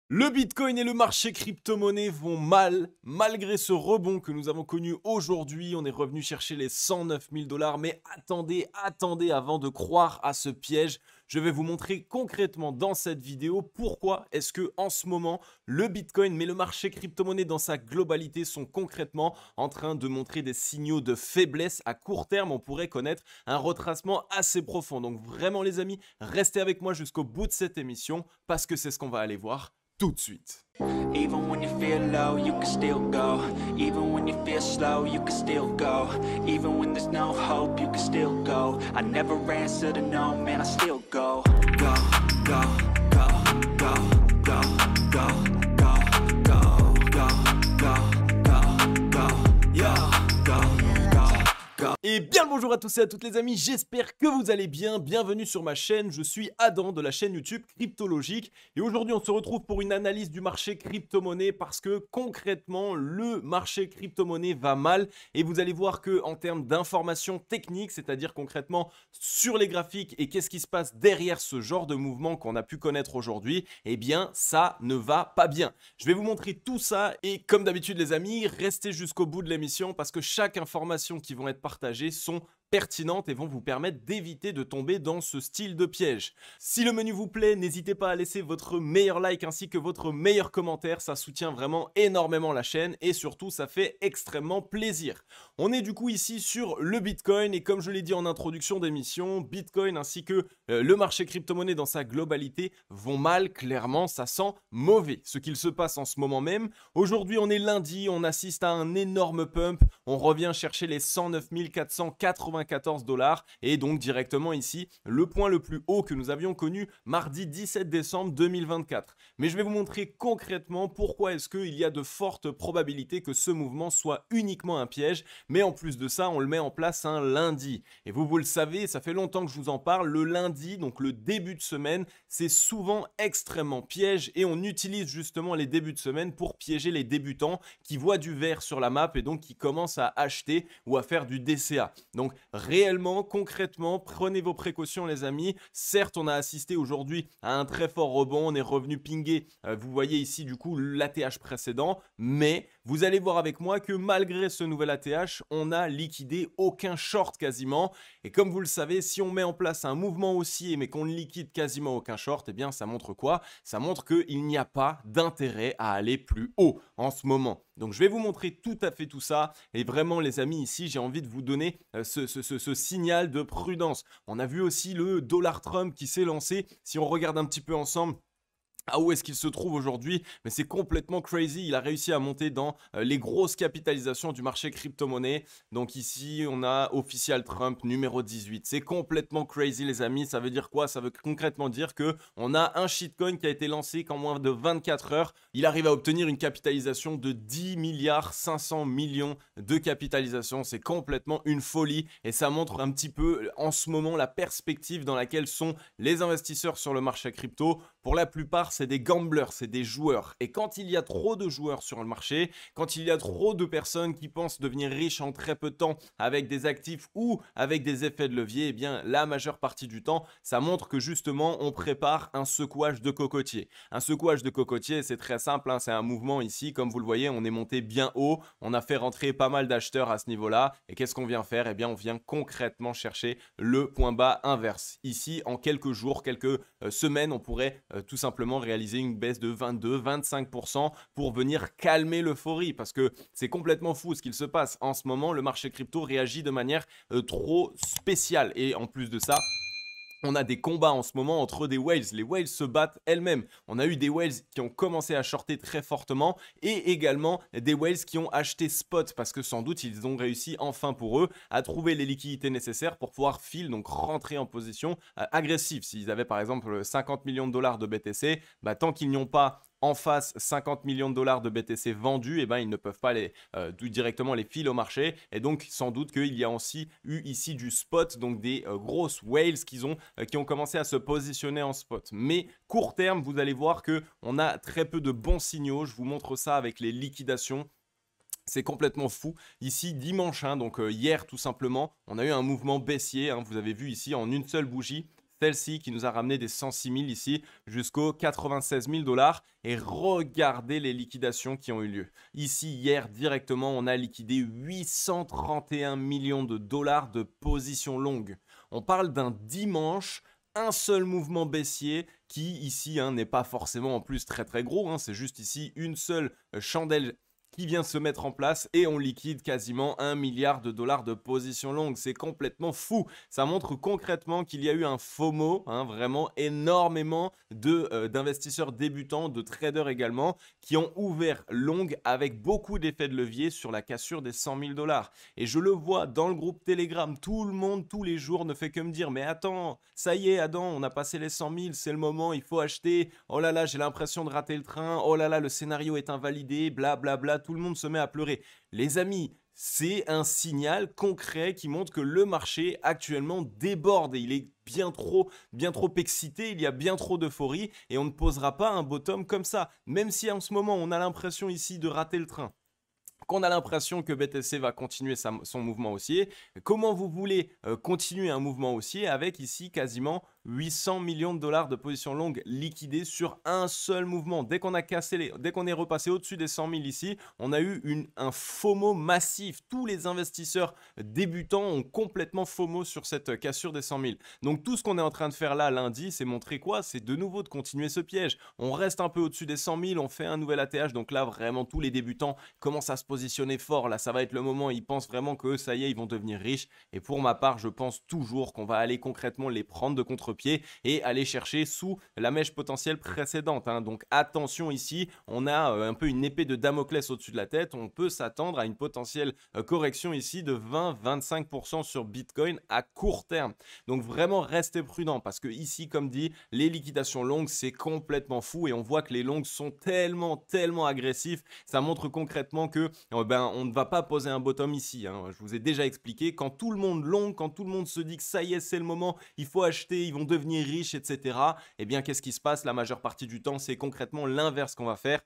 Le Bitcoin et le marché crypto-monnaie vont mal, malgré ce rebond que nous avons connu aujourd'hui. On est revenu chercher les 109 000 $. Mais attendez avant de croire à ce piège. Je vais vous montrer concrètement dans cette vidéo pourquoi est-ce que en ce moment le Bitcoin, mais le marché crypto-monnaie dans sa globalité sont concrètement en train de montrer des signaux de faiblesse. À court terme, on pourrait connaître un retracement assez profond. Donc vraiment les amis, restez avec moi jusqu'au bout de cette émission parce que c'est ce qu'on va aller voir tout de suite. Even when you feel low, you can still go. Even when you feel slow, you can still go. Even when there's no hope, you can still go. I never answer to no, man, I still go. Go, go, go, go, go, go, go, go, go, go, go, go, yo, go, go, go. Et bien le bonjour à tous et à toutes les amis, j'espère que vous allez bien, bienvenue sur ma chaîne, je suis Adam de la chaîne YouTube Cryptologique et aujourd'hui on se retrouve pour une analyse du marché crypto-monnaie parce que concrètement le marché crypto-monnaie va mal et vous allez voir que en termes d'informations techniques, c'est-à-dire concrètement sur les graphiques et qu'est-ce qui se passe derrière ce genre de mouvement qu'on a pu connaître aujourd'hui, eh bien ça ne va pas bien. Je vais vous montrer tout ça et comme d'habitude les amis, restez jusqu'au bout de l'émission parce que chaque information qui vont être partagées sont pertinentes et vont vous permettre d'éviter de tomber dans ce style de piège. Si le menu vous plaît, n'hésitez pas à laisser votre meilleur like ainsi que votre meilleur commentaire, ça soutient vraiment énormément la chaîne et surtout ça fait extrêmement plaisir. On est du coup ici sur le Bitcoin et comme je l'ai dit en introduction d'émission, Bitcoin ainsi que le marché crypto-monnaie dans sa globalité vont mal, clairement ça sent mauvais ce qu'il se passe en ce moment même. Aujourd'hui on est lundi, on assiste à un énorme pump, on revient chercher les 109 494 $ et donc directement ici le point le plus haut que nous avions connu mardi 17 décembre 2024. Mais je vais vous montrer concrètement pourquoi est-ce qu'il y a de fortes probabilités que ce mouvement soit uniquement un piège, mais en plus de ça on le met en place un lundi. Et vous le savez, ça fait longtemps que je vous en parle, le lundi, donc le début de semaine, c'est souvent extrêmement piège et on utilise justement les débuts de semaine pour piéger les débutants qui voient du vert sur la map et donc qui commencent à acheter ou à faire du DCA. Donc réellement, concrètement, prenez vos précautions les amis. Certes, on a assisté aujourd'hui à un très fort rebond, on est revenu pinguer, vous voyez ici du coup l'ATH précédent, mais vous allez voir avec moi que malgré ce nouvel ATH, on n'a liquidé aucun short quasiment. Et comme vous le savez, si on met en place un mouvement haussier mais qu'on ne liquide quasiment aucun short, eh bien ça montre quoi? Ça montre qu'il n'y a pas d'intérêt à aller plus haut en ce moment. Donc je vais vous montrer tout à fait tout ça et vraiment les amis ici j'ai envie de vous donner ce signal de prudence. On a vu aussi le dollar Trump qui s'est lancé, si on regarde un petit peu ensemble. Ah, où est-ce qu'il se trouve aujourd'hui? Mais c'est complètement crazy, il a réussi à monter dans les grosses capitalisations du marché crypto-monnaie. Donc ici, on a Official Trump numéro 18. C'est complètement crazy les amis, ça veut dire quoi? Ça veut concrètement dire que on a un shitcoin qui a été lancé qu'en moins de 24 heures, il arrive à obtenir une capitalisation de 10 milliards 500 millions de capitalisation. C'est complètement une folie et ça montre un petit peu en ce moment la perspective dans laquelle sont les investisseurs sur le marché crypto. Pour la plupart, c'est des gamblers, c'est des joueurs. Et quand il y a trop de joueurs sur le marché, quand il y a trop de personnes qui pensent devenir riches en très peu de temps avec des actifs ou avec des effets de levier, eh bien la majeure partie du temps, ça montre que justement on prépare un secouage de cocotier. Un secouage de cocotier, c'est très simple, hein, c'est un mouvement ici, comme vous le voyez, on est monté bien haut, on a fait rentrer pas mal d'acheteurs à ce niveau-là. Et qu'est-ce qu'on vient faire? Eh bien on vient concrètement chercher le point bas inverse. Ici, en quelques jours, quelques semaines, on pourrait tout simplement réaliser une baisse de 22-25% pour venir calmer l'euphorie parce que c'est complètement fou ce qu'il se passe en ce moment. Le marché crypto réagit de manière trop spéciale et en plus de ça, on a des combats en ce moment entre des whales. Les whales se battent elles-mêmes. On a eu des whales qui ont commencé à shorter très fortement et également des whales qui ont acheté spot parce que sans doute ils ont réussi enfin pour eux à trouver les liquidités nécessaires pour pouvoir fill, donc rentrer en position agressive. S'ils avaient par exemple 50 millions de dollars de BTC, bah, tant qu'ils n'y ont pas en face 50 millions de dollars de BTC vendus, eh ben, ils ne peuvent pas directement les filer au marché. Et donc, sans doute qu'il y a aussi eu ici du spot, donc des grosses whales qui ont commencé à se positionner en spot. Mais court terme, vous allez voir qu'on a très peu de bons signaux. Je vous montre ça avec les liquidations. C'est complètement fou. Ici, dimanche, hein, donc hier tout simplement, on a eu un mouvement baissier. Hein, vous avez vu ici en une seule bougie. celle-ci qui nous a ramené des 106 000 ici jusqu'aux 96 000 $. Et regardez les liquidations qui ont eu lieu. Ici, hier, directement, on a liquidé 831 millions de dollars de position longue. On parle d'un dimanche, un seul mouvement baissier qui ici n'est pas forcément en plus très gros. C'est juste ici une seule chandelle qui vient se mettre en place et on liquide quasiment 1 milliard de dollars de position longue. C'est complètement fou. Ça montre concrètement qu'il y a eu un FOMO, vraiment énormément d'investisseurs débutants, de traders également, qui ont ouvert longue avec beaucoup d'effets de levier sur la cassure des 100 000 $. Et je le vois dans le groupe Telegram, tout le monde, tous les jours ne fait que me dire « Mais attends, ça y est Adam, on a passé les 100 000, c'est le moment, il faut acheter. Oh là là, j'ai l'impression de rater le train. Oh là là, le scénario est invalidé, blablabla. » Tout le monde se met à pleurer. Les amis, c'est un signal concret qui montre que le marché actuellement déborde et il est bien trop excité, il y a bien trop d'euphorie et on ne posera pas un bottom comme ça. Même si en ce moment on a l'impression ici de rater le train, qu'on a l'impression que BTC va continuer son mouvement haussier, comment vous voulez continuer un mouvement haussier avec ici quasiment 800 millions de dollars de position longue liquidées sur un seul mouvement. Dès qu'on est repassé au-dessus des 100 000 ici, on a eu un FOMO massif. Tous les investisseurs débutants ont complètement FOMO sur cette cassure des 100 000. Donc tout ce qu'on est en train de faire là lundi, c'est montrer quoi? C'est de nouveau de continuer ce piège. On reste un peu au-dessus des 100 000, on fait un nouvel ATH. Donc là, vraiment, tous les débutants commencent à se positionner fort. Là, ça va être le moment. Ils pensent vraiment que ça y est, ils vont devenir riches. Et pour ma part, je pense toujours qu'on va aller concrètement les prendre de contre-pied et aller chercher sous la mèche potentielle précédente. Donc attention ici, on a un peu une épée de Damoclès au-dessus de la tête. On peut s'attendre à une potentielle correction ici de 20-25% sur Bitcoin à court terme. Donc vraiment restez prudent parce que ici, comme dit, les liquidations longues, c'est complètement fou et on voit que les longues sont tellement agressifs. Ça montre concrètement que on ne va pas poser un bottom ici. Je vous ai déjà expliqué, quand tout le monde long, quand tout le monde se dit que ça y est, c'est le moment, il faut acheter, ils vont devenir riches, etc. Eh bien, qu'est-ce qui se passe la majeure partie du temps? C'est concrètement l'inverse qu'on va faire.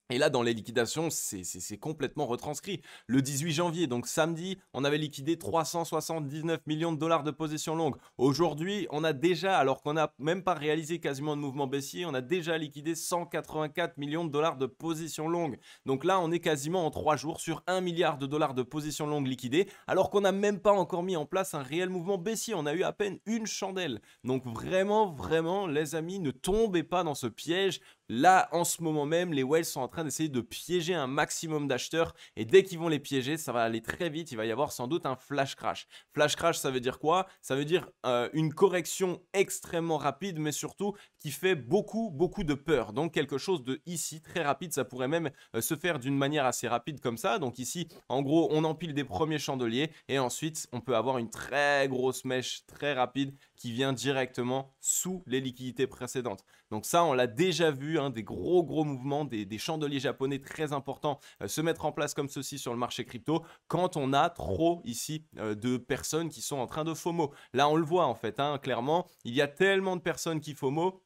Et là, dans les liquidations, c'est complètement retranscrit. Le 18 janvier, donc samedi, on avait liquidé 379 millions de dollars de position longue. Aujourd'hui, on a déjà, alors qu'on n'a même pas réalisé quasiment de mouvement baissier, on a déjà liquidé 184 millions de dollars de position longue. Donc là, on est quasiment en 3 jours sur 1 milliard de dollars de position longue liquidée, alors qu'on n'a même pas encore mis en place un réel mouvement baissier. On a eu à peine une chandelle. Donc vraiment, les amis, ne tombez pas dans ce piège. Là, en ce moment même, les whales sont en train d'essayer de piéger un maximum d'acheteurs et dès qu'ils vont les piéger, ça va aller très vite. Il va y avoir sans doute un flash crash. Flash crash, ça veut dire quoi? Ça veut dire une correction extrêmement rapide, mais surtout qui fait beaucoup de peur. Donc quelque chose de ici très rapide, ça pourrait même se faire d'une manière assez rapide comme ça. Donc ici, en gros, on empile des premiers chandeliers et ensuite, on peut avoir une très grosse mèche très rapide qui vient directement sous les liquidités précédentes. Donc ça, on l'a déjà vu, des gros mouvements, des chandeliers japonais très importants se mettre en place comme ceci sur le marché crypto quand on a trop ici de personnes qui sont en train de FOMO. Là, on le voit en fait, clairement, il y a tellement de personnes qui FOMO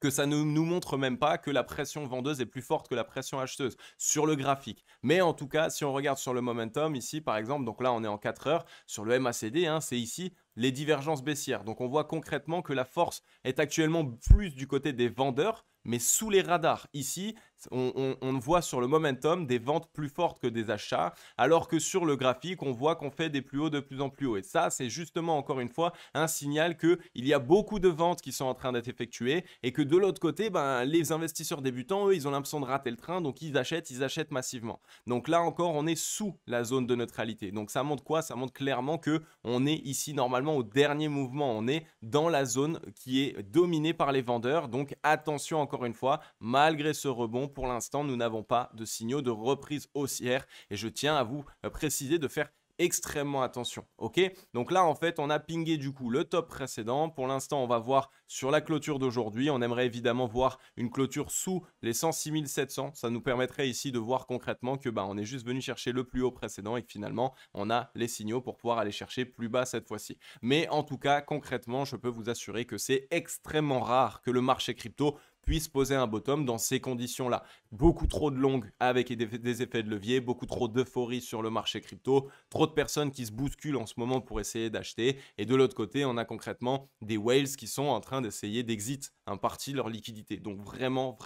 que ça ne nous montre même pas que la pression vendeuse est plus forte que la pression acheteuse sur le graphique. Mais en tout cas, si on regarde sur le momentum, ici par exemple, donc là on est en 4 heures, sur le MACD, c'est ici les divergences baissières. Donc on voit concrètement que la force est actuellement plus du côté des vendeurs, mais sous les radars. Ici, on voit sur le momentum des ventes plus fortes que des achats, alors que sur le graphique, on voit qu'on fait des plus hauts de plus en plus hauts. Et ça, c'est justement, encore une fois, un signal qu'il y a beaucoup de ventes qui sont en train d'être effectuées et que de l'autre côté, les investisseurs débutants, eux, ils ont l'impression de rater le train, donc ils achètent massivement. Donc là encore, on est sous la zone de neutralité. Donc ça montre quoi? Ça montre clairement qu'on est ici normalement au dernier mouvement. On est dans la zone qui est dominée par les vendeurs. Donc attention encore une fois, malgré ce rebond, pour l'instant, nous n'avons pas de signaux de reprise haussière et je tiens à vous préciser de faire extrêmement attention, ok? Donc là, en fait, on a pingé du coup le top précédent. Pour l'instant, on va voir sur la clôture d'aujourd'hui. On aimerait évidemment voir une clôture sous les 106 700. Ça nous permettrait ici de voir concrètement que on est juste venu chercher le plus haut précédent et que finalement, on a les signaux pour pouvoir aller chercher plus bas cette fois-ci. Mais en tout cas, concrètement, je peux vous assurer que c'est extrêmement rare que le marché crypto puisse poser un bottom dans ces conditions-là. Beaucoup trop de longues avec des effets de levier, beaucoup trop d'euphorie sur le marché crypto, trop de personnes qui se bousculent en ce moment pour essayer d'acheter. Et de l'autre côté, on a concrètement des whales qui sont en train d'essayer d'exit un parti leur liquidité. Donc vraiment,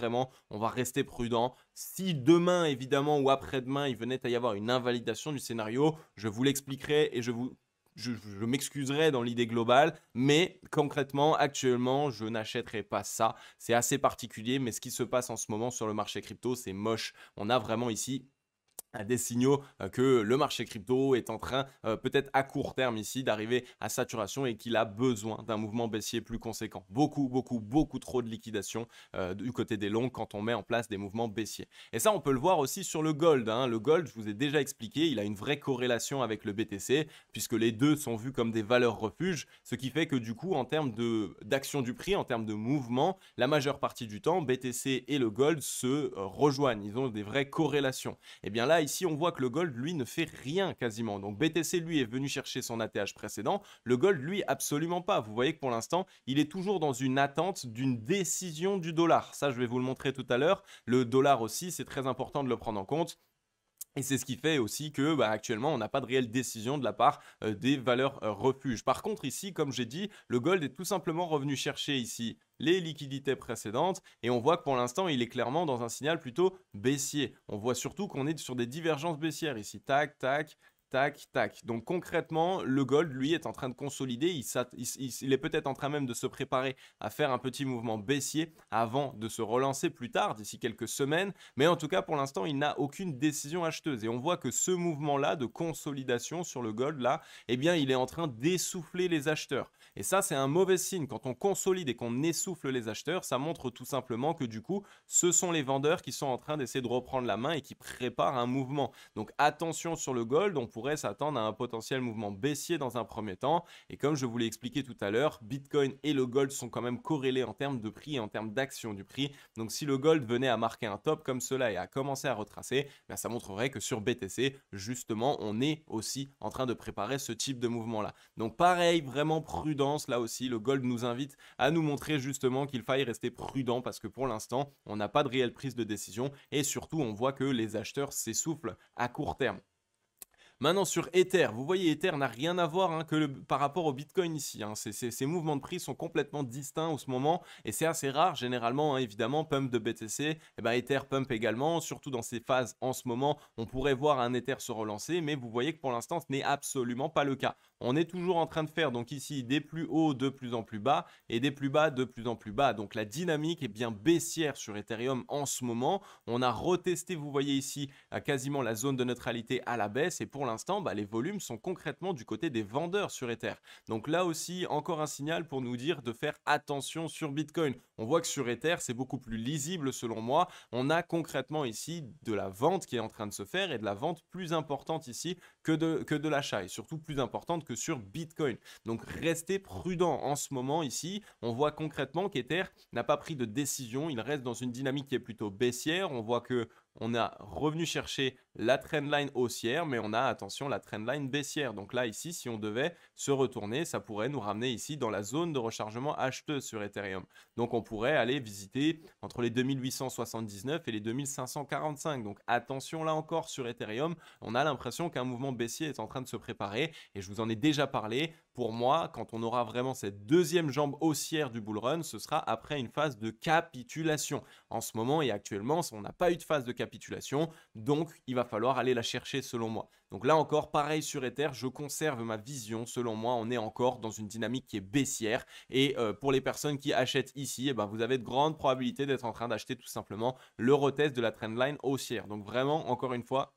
on va rester prudent. Si demain, évidemment, ou après-demain, il venait à y avoir une invalidation du scénario, je vous l'expliquerai et je m'excuserai dans l'idée globale, mais concrètement, actuellement, je n'achèterai pas ça. C'est assez particulier, mais ce qui se passe en ce moment sur le marché crypto, c'est moche. On a vraiment ici des signaux que le marché crypto est en train, peut-être à court terme ici, d'arriver à saturation et qu'il a besoin d'un mouvement baissier plus conséquent. Beaucoup trop de liquidation du côté des longs quand on met en place des mouvements baissiers. Et ça, on peut le voir aussi sur le gold, hein. Le gold, je vous ai déjà expliqué, il a une vraie corrélation avec le BTC, puisque les deux sont vus comme des valeurs refuges, ce qui fait que du coup, en termes d'action du prix, en termes de mouvement, la majeure partie du temps, BTC et le gold se rejoignent. Ils ont des vraies corrélations. Et bien là, ici, on voit que le gold, lui, ne fait rien quasiment. Donc, BTC, lui, est venu chercher son ATH précédent. Le gold, lui, absolument pas. Vous voyez que pour l'instant, il est toujours dans une attente d'une décision du dollar. Ça, je vais vous le montrer tout à l'heure. Le dollar aussi, c'est très important de le prendre en compte. Et c'est ce qui fait aussi que actuellement, on n'a pas de réelle décision de la part des valeurs refuges. Par contre, ici, comme j'ai dit, le gold est tout simplement revenu chercher ici les liquidités précédentes et on voit que pour l'instant, il est clairement dans un signal plutôt baissier. On voit surtout qu'on est sur des divergences baissières ici. Tac, tac. Tac, tac. Donc concrètement, le gold, lui, est en train de consolider. Il est peut-être en train même de se préparer à faire un petit mouvement baissier avant de se relancer plus tard, d'ici quelques semaines. Mais en tout cas, pour l'instant, il n'a aucune décision acheteuse. Et on voit que ce mouvement-là de consolidation sur le gold, là, eh bien, il est en train d'essouffler les acheteurs. Et ça, c'est un mauvais signe. Quand on consolide et qu'on essouffle les acheteurs, ça montre tout simplement que du coup, ce sont les vendeurs qui sont en train d'essayer de reprendre la main et qui préparent un mouvement. Donc attention sur le gold, on pourrait s'attendre à un potentiel mouvement baissier dans un premier temps. Et comme je vous l'ai expliqué tout à l'heure, Bitcoin et le gold sont quand même corrélés en termes de prix et en termes d'action du prix. Donc si le gold venait à marquer un top comme cela et à commencer à retracer, ça montrerait que sur BTC, justement, on est aussi en train de préparer ce type de mouvement-là. Donc pareil, vraiment prudence là aussi. Le gold nous invite à nous montrer justement qu'il faille rester prudent parce que pour l'instant, on n'a pas de réelle prise de décision et surtout, on voit que les acheteurs s'essoufflent à court terme. Maintenant sur Ether, vous voyez Ether n'a rien à voir par rapport au Bitcoin ici. Ces mouvements de prix sont complètement distincts en ce moment et c'est assez rare. Généralement, évidemment, pump de BTC, Ether pump également. Surtout dans ces phases en ce moment, on pourrait voir un Ether se relancer, mais vous voyez que pour l'instant, ce n'est absolument pas le cas. On est toujours en train de faire donc ici des plus hauts de plus en plus bas et des plus bas de plus en plus bas. Donc la dynamique est bien baissière sur Ethereum en ce moment. On a retesté, vous voyez ici, quasiment la zone de neutralité à la baisse et pour l'instant, les volumes sont concrètement du côté des vendeurs sur Ether. Donc là aussi, encore un signal pour nous dire de faire attention sur Bitcoin. On voit que sur Ether, c'est beaucoup plus lisible selon moi. On a concrètement ici de la vente qui est en train de se faire et de la vente plus importante ici que de l'achat et surtout plus importante que sur Bitcoin. Donc restez prudent en ce moment ici. On voit concrètement qu'Ether n'a pas pris de décision. Il reste dans une dynamique qui est plutôt baissière. On voit que on a revenu chercher la trendline haussière, mais on a, attention, la trendline baissière. Donc là, ici, si on devait se retourner, ça pourrait nous ramener ici dans la zone de rechargement acheteuse sur Ethereum. Donc on pourrait aller visiter entre les 2879 et les 2545. Donc attention là encore sur Ethereum, on a l'impression qu'un mouvement baissier est en train de se préparer et je vous en ai déjà parlé. Pour moi, quand on aura vraiment cette deuxième jambe haussière du bull run, ce sera après une phase de capitulation. En ce moment et actuellement, on n'a pas eu de phase de capitulation, donc il va falloir aller la chercher selon moi. Donc là encore, pareil sur Ether, je conserve ma vision. Selon moi, on est encore dans une dynamique qui est baissière. Et pour les personnes qui achètent ici, vous avez de grandes probabilités d'être en train d'acheter tout simplement le retest de la trendline haussière. Donc vraiment, encore une fois,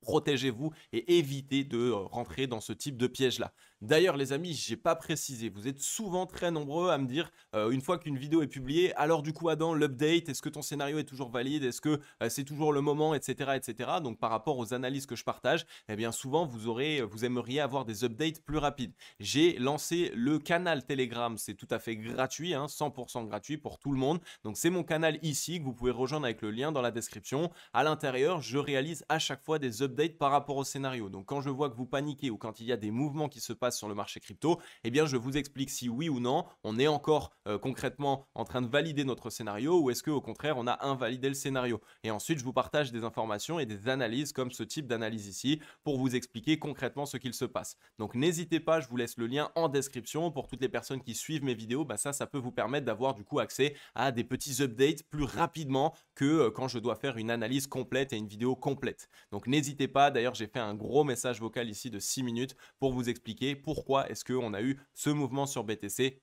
protégez-vous et évitez de rentrer dans ce type de piège-là. D'ailleurs, les amis, je n'ai pas précisé, vous êtes souvent très nombreux à me dire, une fois qu'une vidéo est publiée, alors du coup, Adam, l'update, est-ce que ton scénario est toujours valide? Est-ce que c'est toujours le moment, etc., etc. Donc, par rapport aux analyses que je partage, eh bien, souvent, vous aimeriez avoir des updates plus rapides. J'ai lancé le canal Telegram, c'est tout à fait gratuit, 100% gratuit pour tout le monde. Donc, c'est mon canal ici que vous pouvez rejoindre avec le lien dans la description. À l'intérieur, je réalise à chaque fois des updates par rapport au scénario. Donc, quand je vois que vous paniquez ou quand il y a des mouvements qui se passent passe sur le marché crypto, eh bien je vous explique si oui ou non, on est encore concrètement en train de valider notre scénario ou est-ce qu'au contraire on a invalidé le scénario. Et ensuite je vous partage des informations et des analyses comme ce type d'analyse ici pour vous expliquer concrètement ce qu'il se passe. Donc n'hésitez pas, je vous laisse le lien en description pour toutes les personnes qui suivent mes vidéos. Bah ça peut vous permettre d'avoir du coup accès à des petits updates plus rapidement que quand je dois faire une analyse complète et une vidéo complète. Donc n'hésitez pas, d'ailleurs j'ai fait un gros message vocal ici de 6 minutes pour vous expliquer pourquoi est-ce qu'on a eu ce mouvement sur BTC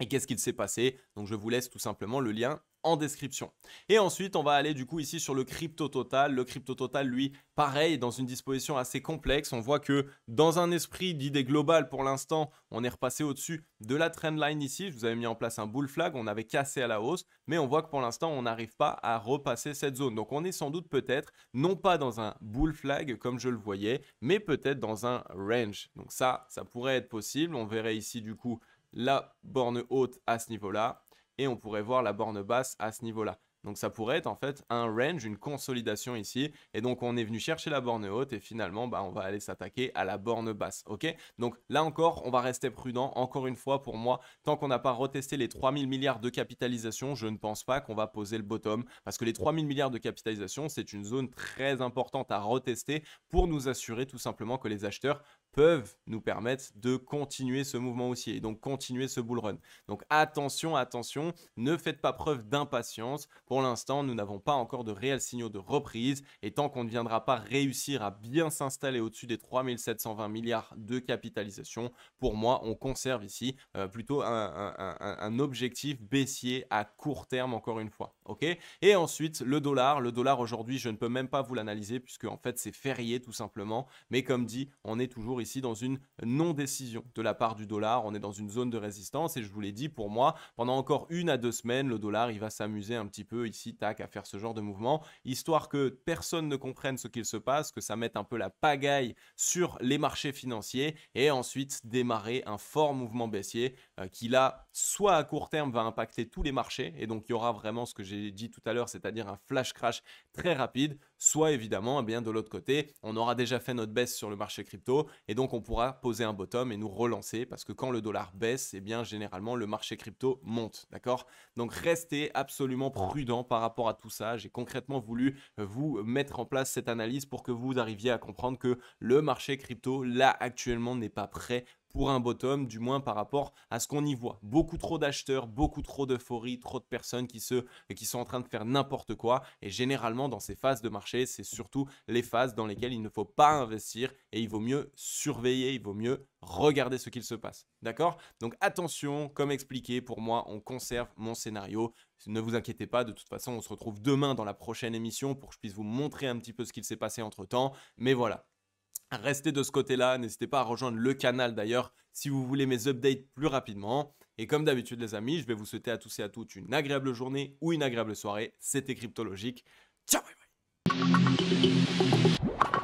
et qu'est-ce qu'il s'est passé. Donc je vous laisse tout simplement le lien en description. Et ensuite, on va aller du coup ici sur le crypto total. Le crypto total, lui, pareil, dans une disposition assez complexe. On voit que dans un esprit d'idée globale, pour l'instant, on est repassé au-dessus de la trendline ici. Je vous avais mis en place un bull flag, on avait cassé à la hausse, mais on voit que pour l'instant, on n'arrive pas à repasser cette zone. Donc, on est sans doute peut-être, non pas dans un bull flag comme je le voyais, mais peut-être dans un range. Donc ça pourrait être possible. On verrait ici du coup la borne haute à ce niveau-là. Et on pourrait voir la borne basse à ce niveau-là. Donc ça pourrait être en fait un range, une consolidation ici. Et donc on est venu chercher la borne haute et finalement on va aller s'attaquer à la borne basse. Ok, donc là encore, on va rester prudent. Encore une fois, pour moi, tant qu'on n'a pas retesté les 3000 milliards de capitalisation, je ne pense pas qu'on va poser le bottom. Parce que les 3000 milliards de capitalisation, c'est une zone très importante à retester pour nous assurer tout simplement que les acheteurs peuvent nous permettre de continuer ce mouvement haussier et donc continuer ce bull run. Donc attention, attention, ne faites pas preuve d'impatience. Pour l'instant, nous n'avons pas encore de réels signaux de reprise et tant qu'on ne viendra pas réussir à bien s'installer au-dessus des 3720 milliards de capitalisation, pour moi, on conserve ici plutôt un objectif baissier à court terme encore une fois. Ok. Et ensuite, le dollar aujourd'hui, je ne peux même pas vous l'analyser puisque en fait, c'est férié tout simplement. Mais comme dit, on est toujours ici dans une non-décision de la part du dollar. On est dans une zone de résistance et je vous l'ai dit, pour moi, pendant encore 1 à 2 semaines, le dollar, il va s'amuser un petit peu ici, tac, à faire ce genre de mouvement, histoire que personne ne comprenne ce qu'il se passe, que ça mette un peu la pagaille sur les marchés financiers et ensuite démarrer un fort mouvement baissier qui là, soit à court terme, va impacter tous les marchés et donc il y aura vraiment ce que j'ai dit tout à l'heure, c'est-à-dire un flash crash très rapide, soit évidemment, eh bien, de l'autre côté, on aura déjà fait notre baisse sur le marché crypto et donc on pourra poser un bottom et nous relancer parce que quand le dollar baisse, eh bien généralement le marché crypto monte, d'accord? Donc restez absolument prudent par rapport à tout ça. J'ai concrètement voulu vous mettre en place cette analyse pour que vous arriviez à comprendre que le marché crypto là actuellement n'est pas prêt pour un bottom, du moins par rapport à ce qu'on y voit. Beaucoup trop d'acheteurs, beaucoup trop d'euphorie, trop de personnes qui sont en train de faire n'importe quoi. Et généralement, dans ces phases de marché, c'est surtout les phases dans lesquelles il ne faut pas investir et il vaut mieux surveiller, il vaut mieux regarder ce qu'il se passe. D'accord? Donc attention, comme expliqué, pour moi, on conserve mon scénario. Ne vous inquiétez pas, de toute façon, on se retrouve demain dans la prochaine émission pour que je puisse vous montrer un petit peu ce qu'il s'est passé entre-temps. Mais voilà. Restez de ce côté-là, n'hésitez pas à rejoindre le canal d'ailleurs si vous voulez mes updates plus rapidement. Et comme d'habitude les amis, je vais vous souhaiter à tous et à toutes une agréable journée ou une agréable soirée. C'était Cryptologique. Ciao, bye bye.